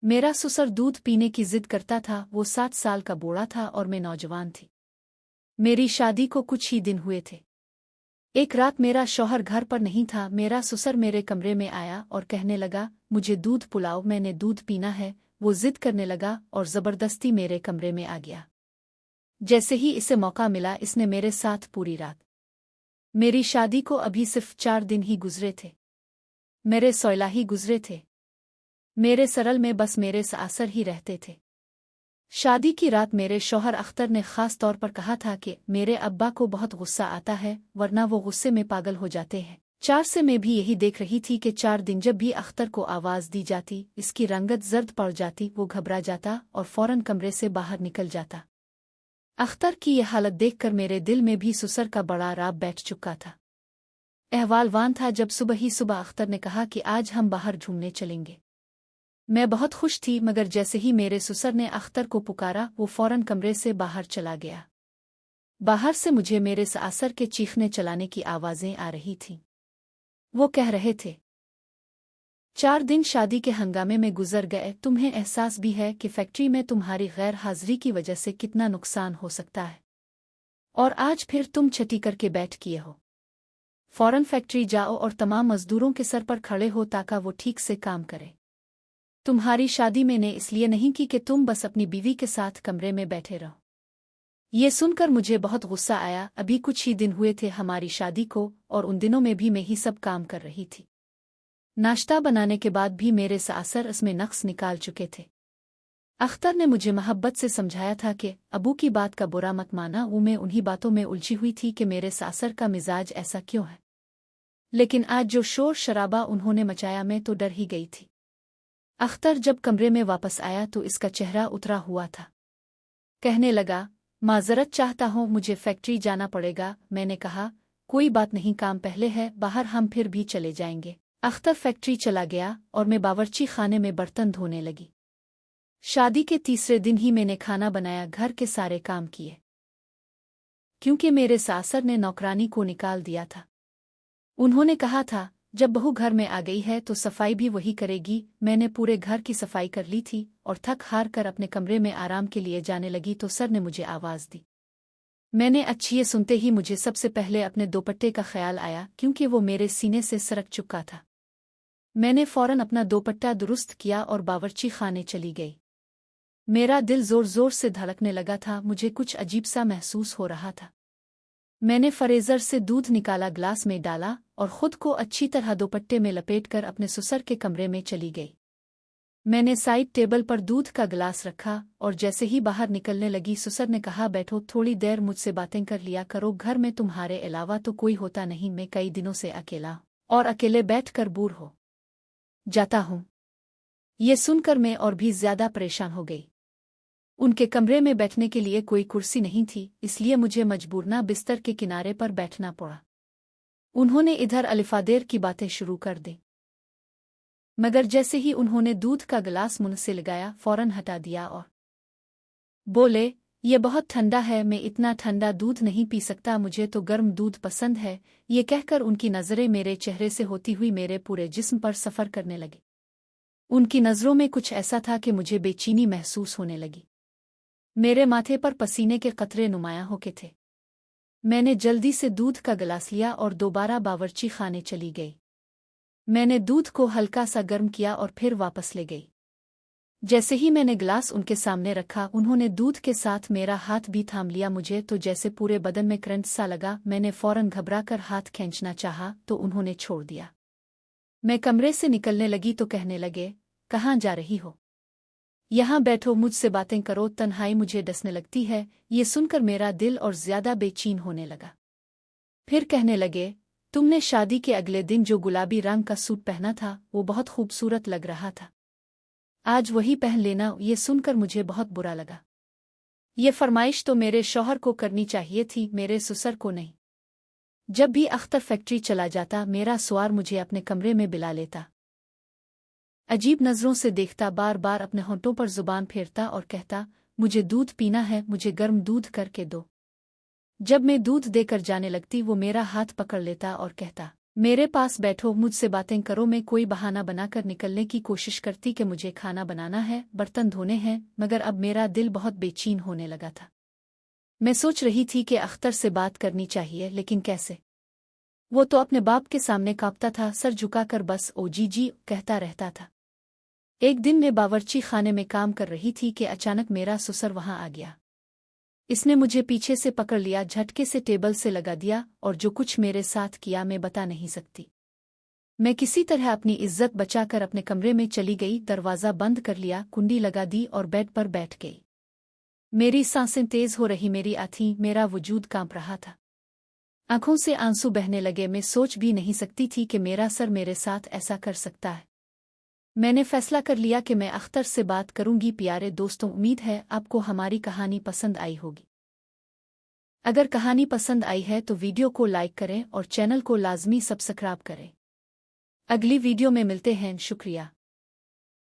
मेरा ससुर दूध पीने की जिद करता था। वो 7 साल का बूढ़ा था और मैं नौजवान थी। मेरी शादी को कुछ ही दिन हुए थे। एक रात मेरा शौहर घर पर नहीं था। मेरा ससुर मेरे कमरे में आया और कहने लगा, मुझे दूध पिलाओ, मैंने दूध पीना है। वो जिद करने लगा और ज़बरदस्ती मेरे कमरे में आ गया। जैसे ही इसे मौका मिला, इसने मेरे साथ पूरी रात। मेरी शादी को अभी सिर्फ 4 दिन ही गुजरे थे। मेरे 16 ही गुजरे थे। मेरे सरल में बस मेरे सासर ही रहते थे। शादी की रात मेरे शौहर अख्तर ने ख़ास तौर पर कहा था कि मेरे अब्बा को बहुत गुस्सा आता है, वरना वो गुस्से में पागल हो जाते हैं। 4 से मैं भी यही देख रही थी कि 4 दिन जब भी अख्तर को आवाज़ दी जाती, इसकी रंगत जर्द पड़ जाती, वो घबरा जाता और फौरन कमरे से बाहर निकल जाता। अख्तर की यह हालत देखकर मेरे दिल में भी ससुर का बड़ा राब बैठ चुका था। अहवालवान था जब सुबह ही सुबह अख्तर ने कहा कि आज हम बाहर घूमने चलेंगे। मैं बहुत खुश थी, मगर जैसे ही मेरे ससुर ने अख्तर को पुकारा, वो फौरन कमरे से बाहर चला गया। बाहर से मुझे मेरे सासर के चीखने चलाने की आवाज़ें आ रही थीं। वो कह रहे थे, 4 दिन शादी के हंगामे में गुजर गए, तुम्हें एहसास भी है कि फैक्ट्री में तुम्हारी गैर हाजिरी की वजह से कितना नुकसान हो सकता है, और आज फिर तुम छठी करके बैठ किए हो। फौरन फैक्ट्री जाओ और तमाम मजदूरों के सर पर खड़े हो ताकि वो ठीक से काम करे। तुम्हारी शादी मैंने इसलिए नहीं की कि तुम बस अपनी बीवी के साथ कमरे में बैठे रहो। ये सुनकर मुझे बहुत गुस्सा आया। अभी कुछ ही दिन हुए थे हमारी शादी को, और उन दिनों में भी मैं ही सब काम कर रही थी। नाश्ता बनाने के बाद भी मेरे सासर इसमें नक्स निकाल चुके थे। अख्तर ने मुझे मोहब्बत से समझाया था कि अबू की बात का बुरा मत माना। वो मैं उन्हीं बातों में उलझी हुई थी कि मेरे सासर का मिजाज ऐसा क्यों है। लेकिन आज जो शोर शराबा उन्होंने मचाया, मैं तो डर ही गई थी। अख्तर जब कमरे में वापस आया तो इसका चेहरा उतरा हुआ था। कहने लगा, माजरत चाहता हूँ, मुझे फैक्ट्री जाना पड़ेगा। मैंने कहा, कोई बात नहीं, काम पहले है, बाहर हम फिर भी चले जाएंगे। अख्तर फैक्ट्री चला गया और मैं बावर्ची खाने में बर्तन धोने लगी। शादी के तीसरे दिन ही मैंने खाना बनाया, घर के सारे काम किए, क्योंकि मेरे सासर ने नौकरानी को निकाल दिया था। उन्होंने कहा था, जब बहू घर में आ गई है तो सफाई भी वही करेगी। मैंने पूरे घर की सफाई कर ली थी और थक हार कर अपने कमरे में आराम के लिए जाने लगी तो सर ने मुझे आवाज़ दी। मैंने अच्छी सुनते ही मुझे सबसे पहले अपने दोपट्टे का ख्याल आया, क्योंकि वो मेरे सीने से सरक चुका था। मैंने फौरन अपना दोपट्टा दुरुस्त किया और बावर्ची खाने चली गई। मेरा दिल जोर जोर से धड़कने लगा था। मुझे कुछ अजीब सा महसूस हो रहा था। मैंने फ्रीजर से दूध निकाला, ग्लास में डाला और खुद को अच्छी तरह दोपट्टे में लपेटकर अपने ससुर के कमरे में चली गई। मैंने साइड टेबल पर दूध का गिलास रखा और जैसे ही बाहर निकलने लगी, ससुर ने कहा, बैठो, थोड़ी देर मुझसे बातें कर लिया करो। घर में तुम्हारे अलावा तो कोई होता नहीं। मैं कई दिनों से अकेला और अकेले बैठकर बोर हो जाता हूँ। ये सुनकर मैं और भी ज्यादा परेशान हो गई। उनके कमरे में बैठने के लिए कोई कुर्सी नहीं थी, इसलिए मुझे मजबूरना बिस्तर के किनारे पर बैठना पड़ा। उन्होंने इधर अलिफादेर की बातें शुरू कर दी, मगर जैसे ही उन्होंने दूध का गिलास मुंह से लगाया, फौरन हटा दिया और बोले, ये बहुत ठंडा है, मैं इतना ठंडा दूध नहीं पी सकता, मुझे तो गर्म दूध पसंद है। ये कहकर उनकी नज़रें मेरे चेहरे से होती हुई मेरे पूरे जिस्म पर सफ़र करने लगी। उनकी नज़रों में कुछ ऐसा था कि मुझे बेचैनी महसूस होने लगी। मेरे माथे पर पसीने के कतरे नुमायां होके थे। मैंने जल्दी से दूध का गिलास लिया और दोबारा बावर्ची खाने चली गई। मैंने दूध को हल्का सा गर्म किया और फिर वापस ले गई। जैसे ही मैंने गिलास उनके सामने रखा, उन्होंने दूध के साथ मेरा हाथ भी थाम लिया। मुझे तो जैसे पूरे बदन में करंट सा लगा। मैंने फौरन घबराकर हाथ खींचना चाहा तो उन्होंने छोड़ दिया। मैं कमरे से निकलने लगी तो कहने लगे, कहाँ जा रही हो? यहाँ बैठो, मुझसे बातें करो, तन्हाई मुझे डसने लगती है। ये सुनकर मेरा दिल और ज्यादा बेचैन होने लगा। फिर कहने लगे, तुमने शादी के अगले दिन जो गुलाबी रंग का सूट पहना था वो बहुत खूबसूरत लग रहा था, आज वही पहन लेना। ये सुनकर मुझे बहुत बुरा लगा। ये फरमाइश तो मेरे शौहर को करनी चाहिए थी, मेरे ससुर को नहीं। जब भी अख्तर फैक्ट्री चला जाता, मेरा सवार मुझे अपने कमरे में बिला लेता, अजीब नज़रों से देखता, बार बार अपने होंठों पर जुबान फेरता और कहता, मुझे दूध पीना है, मुझे गर्म दूध करके दो। जब मैं दूध देकर जाने लगती, वो मेरा हाथ पकड़ लेता और कहता, मेरे पास बैठो, मुझसे बातें करो। मैं कोई बहाना बनाकर निकलने की कोशिश करती कि मुझे खाना बनाना है, बर्तन धोने हैं, मगर अब मेरा दिल बहुत बेचैन होने लगा था। मैं सोच रही थी कि अख्तर से बात करनी चाहिए, लेकिन कैसे? वो तो अपने बाप के सामने कांपता था, सर झुकाकर बस ओ जी जी कहता रहता था। एक दिन मैं बावर्ची खाने में काम कर रही थी कि अचानक मेरा ससुर वहां आ गया। इसने मुझे पीछे से पकड़ लिया, झटके से टेबल से लगा दिया, और जो कुछ मेरे साथ किया मैं बता नहीं सकती। मैं किसी तरह अपनी इज्जत बचाकर अपने कमरे में चली गई, दरवाज़ा बंद कर लिया, कुंडी लगा दी और बेड पर बैठ गई। मेरी सांसें तेज हो रही, मेरी आँखें, मेरा वजूद कांप रहा था। आंखों से आंसू बहने लगे। मैं सोच भी नहीं सकती थी कि मेरा सर मेरे साथ ऐसा कर सकता है। मैंने फैसला कर लिया कि मैं अख्तर से बात करूंगी। प्यारे दोस्तों, उम्मीद है आपको हमारी कहानी पसंद आई होगी। अगर कहानी पसंद आई है तो वीडियो को लाइक करें और चैनल को लाजमी सब्सक्राइब करें। अगली वीडियो में मिलते हैं। शुक्रिया।